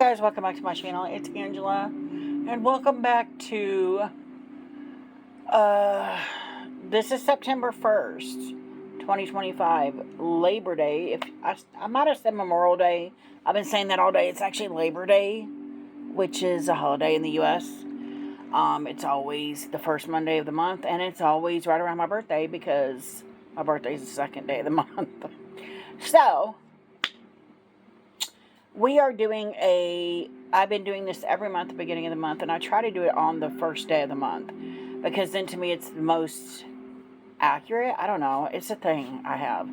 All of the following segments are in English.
Guys, welcome back to my channel. It's Angela, and welcome back to uh this is September 1st, 2025, Labor Day. If I might have said Memorial Day. I've been saying that all day. It's actually Labor Day, which is a holiday in the US. It's always the first Monday of the month, and it's always right around my birthday because my birthday is the second day of the month. So we are doing I've been doing this every month, the beginning of the month, and I try to do it on the first day of the month because then to me it's the most accurate. I don't know. It's a thing I have.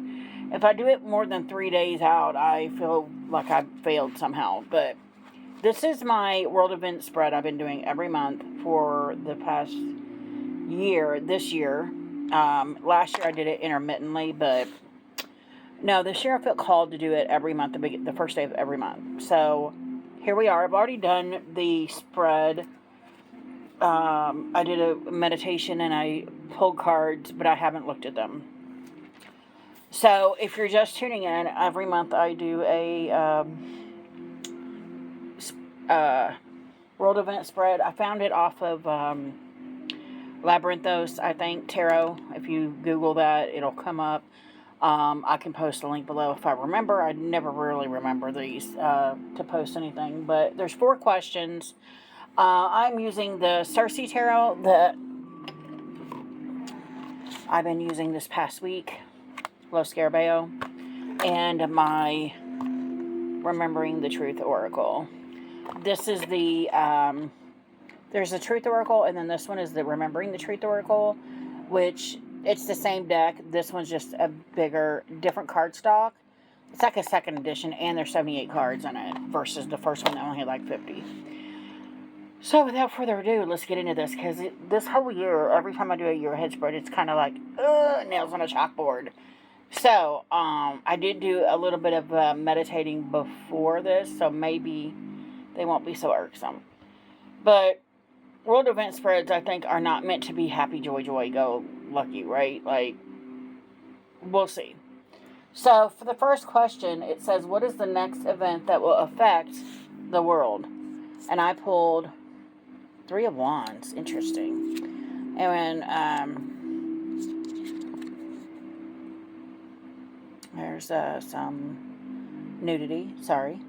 If I do it more than 3 days out, I feel like I've failed somehow. But this is my world event spread I've been doing every month for the past year. This year, last year I did it intermittently, but no, this year I felt called to do it every month, the first day of every month. So here we are. I've already done the spread. I did a meditation and I pulled cards, but I haven't looked at them. So if you're just tuning in, every month I do a world event spread. I found it off of Labyrinthos, I think, Tarot. If you Google that, it'll come up. I can post a link below if I remember. I never really remember these to post anything, but there's 4 questions. I'm using the Circe Tarot that I've been using this past week, Lo Scarabeo, and my Remembering the Truth Oracle. This is the, there's the Truth Oracle, and then this one is the Remembering the Truth Oracle, which it's the same deck. This one's just a bigger, different card stock. It's like a second edition, and there's 78 cards in it versus the first one that only had like 50. So without further ado, let's get into this, because this whole year, every time I do a year ahead spread, it's kind of like, nails on a chalkboard. So, I did do a little bit of meditating before this, so maybe they won't be so irksome. But world event spreads, I think, are not meant to be happy, joy, joy, go lucky, right? Like, we'll see. So, for the first question, it says, what is the next event that will affect the world? And I pulled 3 of Wands. Interesting. And there's some nudity. Sorry.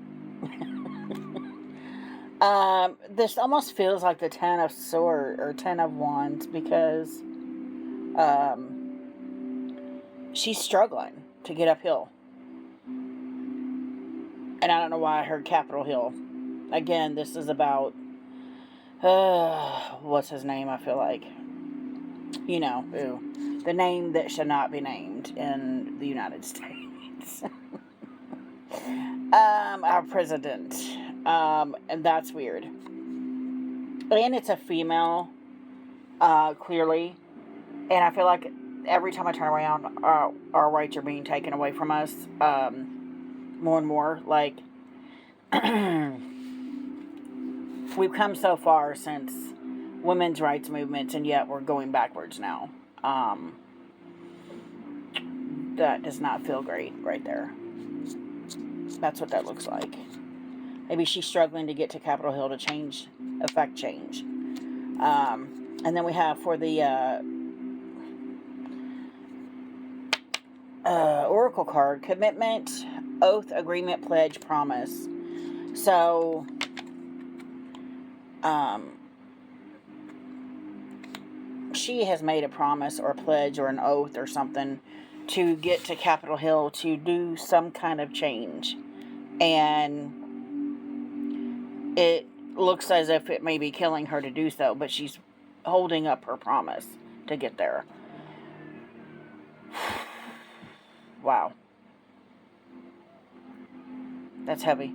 This almost feels like the 10 of Swords or 10 of Wands because she's struggling to get uphill. And I don't know why I heard Capitol Hill. Again, this is about what's his name? I feel like, you know, the name that should not be named in the United States. Our president. And that's weird. And it's a female, clearly. And I feel like every time I turn around, our rights are being taken away from us, more and more. Like, we've come so far since women's rights movements, and yet we're going backwards now. That does not feel great right there. That's what that looks like. Maybe she's struggling to get to Capitol Hill to affect change. And then we have for the Oracle card, commitment, oath, agreement, pledge, promise. So, she has made a promise or a pledge or an oath or something to get to Capitol Hill to do some kind of change. And it looks as if it may be killing her to do so, but she's holding up her promise to get there. Wow. That's heavy.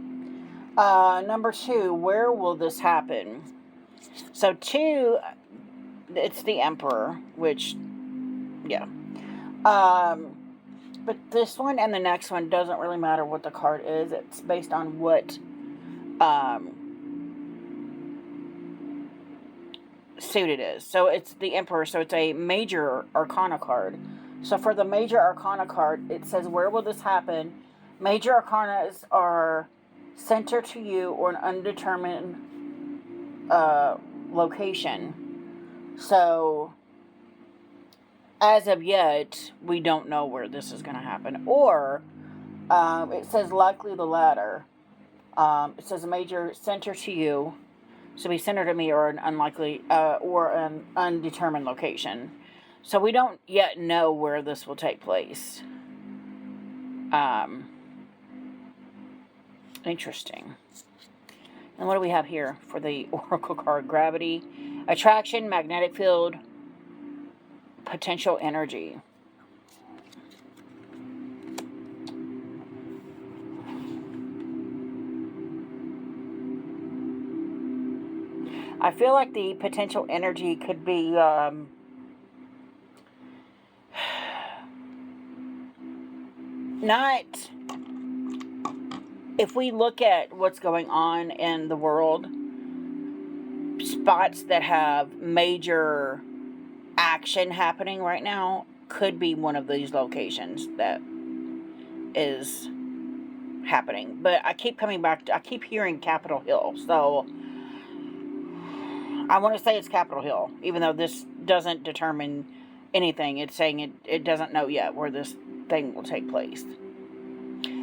Number 2, where will this happen? So 2, it's the Emperor, which, yeah. But this one and the next one doesn't really matter what the card is. It's based on what suit it is. So it's the Emperor, so it's a major arcana card. So for the major arcana card, it says, where will this happen? Major arcanas are center to you or an undetermined location. So, as of yet, we don't know where this is going to happen. Or, it says likely the latter. It says a major center to you, so be centered to me, or an unlikely, or an undetermined location. So we don't yet know where this will take place. Interesting. And what do we have here for the Oracle card? Gravity, attraction, magnetic field, potential energy. I feel like the potential energy could be not, if we look at what's going on in the world, spots that have major action happening right now could be one of these locations that is happening. But I keep coming back I keep hearing Capitol Hill, so I want to say it's Capitol Hill, even though this doesn't determine anything. It's saying it doesn't know yet where this thing will take place.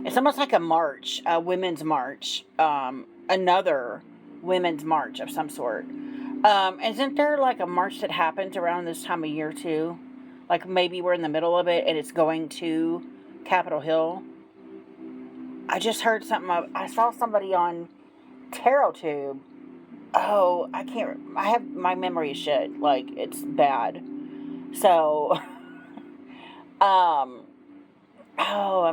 It's almost like a march, a women's march, another women's march of some sort. Isn't there like a march that happens around this time of year too? Like maybe we're in the middle of it and it's going to Capitol Hill. I just heard something. I saw somebody on TarotTube. Oh, my memory is shit. Like, it's bad. So, I'm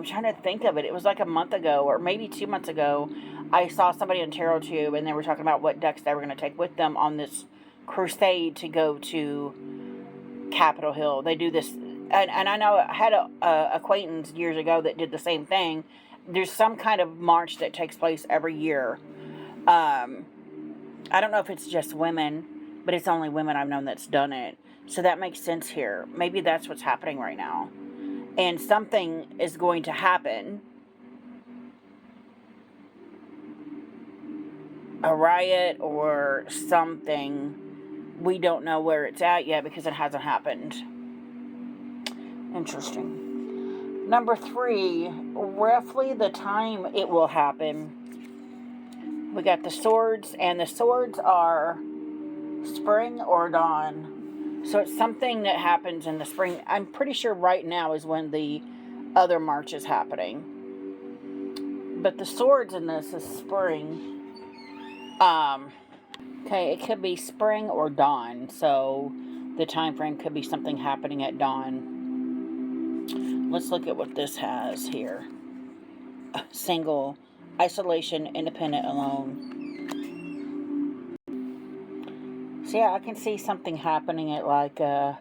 trying to think of it. It was like a month ago, or maybe 2 months ago. I saw somebody on TarotTube, and they were talking about what decks they were going to take with them on this crusade to go to Capitol Hill. They do this, and I know I had a acquaintance years ago that did the same thing. There's some kind of march that takes place every year. I don't know if it's just women, but it's only women I've known that's done it. So that makes sense here. Maybe that's what's happening right now. And something is going to happen. A riot or something. We don't know where it's at yet because it hasn't happened. Interesting. Number 3, roughly the time it will happen. We got the swords, and the swords are spring or dawn. So it's something that happens in the spring. I'm pretty sure right now is when the other march is happening. But the swords in this is spring. Okay, it could be spring or dawn. So the time frame could be something happening at dawn. Let's look at what this has here. Single, isolation, independent, alone. So yeah, I can see something happening at like an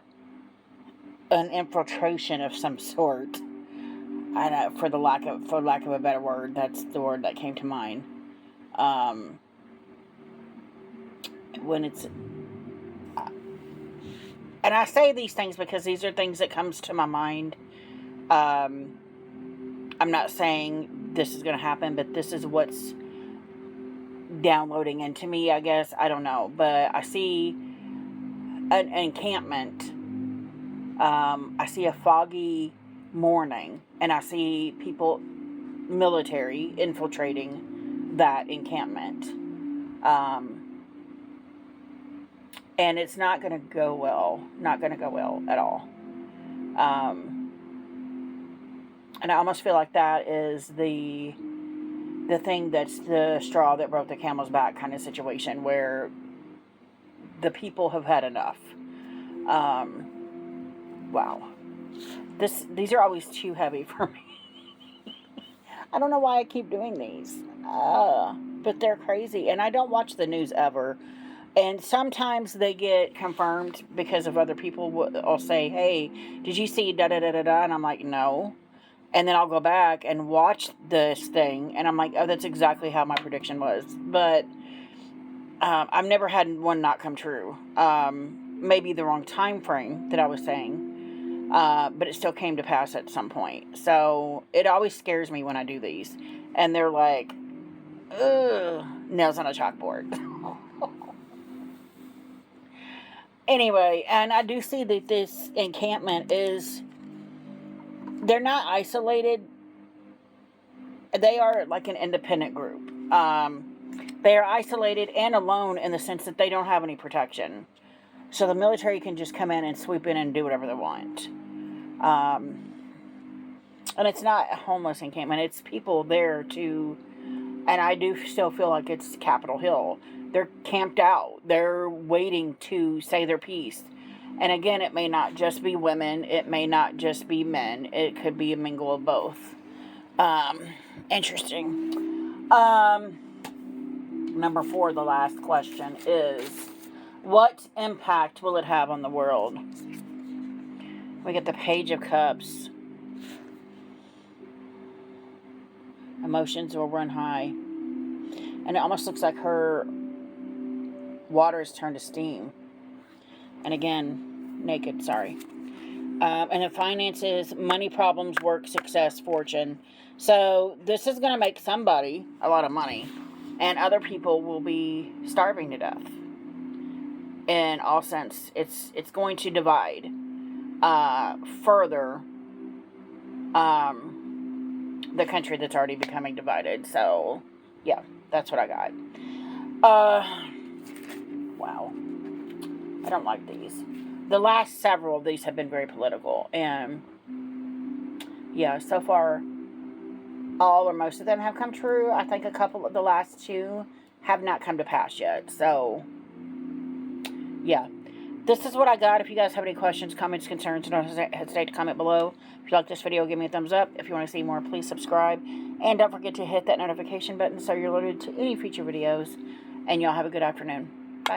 infiltration of some sort. I know, for lack of a better word, that's the word that came to mind. When it's, and I say these things because these are things that comes to my mind. I'm not saying this is going to happen, but this is what's downloading into me, I guess. I don't know. But I see an encampment. I see a foggy morning. And I see people, military, infiltrating that encampment. And it's not going to go well. Not going to go well at all. And I almost feel like that is the thing that's the straw that broke the camel's back kind of situation, where the people have had enough. Wow. These are always too heavy for me. I don't know why I keep doing these. But they're crazy. And I don't watch the news ever. And sometimes they get confirmed because of other people will say, hey, did you see da-da-da-da-da? And I'm like, no. And then I'll go back and watch this thing. And I'm like, oh, that's exactly how my prediction was. But I've never had one not come true. Maybe the wrong time frame that I was saying. But it still came to pass at some point. So it always scares me when I do these. And they're like, ugh, nails on a chalkboard. Anyway, and I do see that this encampment is, they're not isolated. They are like an independent group. They are isolated and alone in the sense that they don't have any protection. So the military can just come in and sweep in and do whatever they want. And it's not a homeless encampment. It's people there to, and I do still feel like it's Capitol Hill. They're camped out. They're waiting to say their piece. And again, it may not just be women. It may not just be men. It could be a mingle of both. Interesting. Number 4, the last question is, what impact will it have on the world? We get the Page of Cups. Emotions will run high. And it almost looks like her water is turned to steam. And again, naked, sorry. And in finances, money problems, work, success, fortune. So this is going to make somebody a lot of money. And other people will be starving to death. In all sense, it's going to divide further the country that's already becoming divided. So, yeah, that's what I got. Wow. I don't like these. The last several of these have been very political. And, yeah, so far, all or most of them have come true. I think a couple of the last 2 have not come to pass yet. So, yeah. This is what I got. If you guys have any questions, comments, concerns, don't hesitate to comment below. If you like this video, give me a thumbs up. If you want to see more, please subscribe. And don't forget to hit that notification button so you're alerted to any future videos. And y'all have a good afternoon.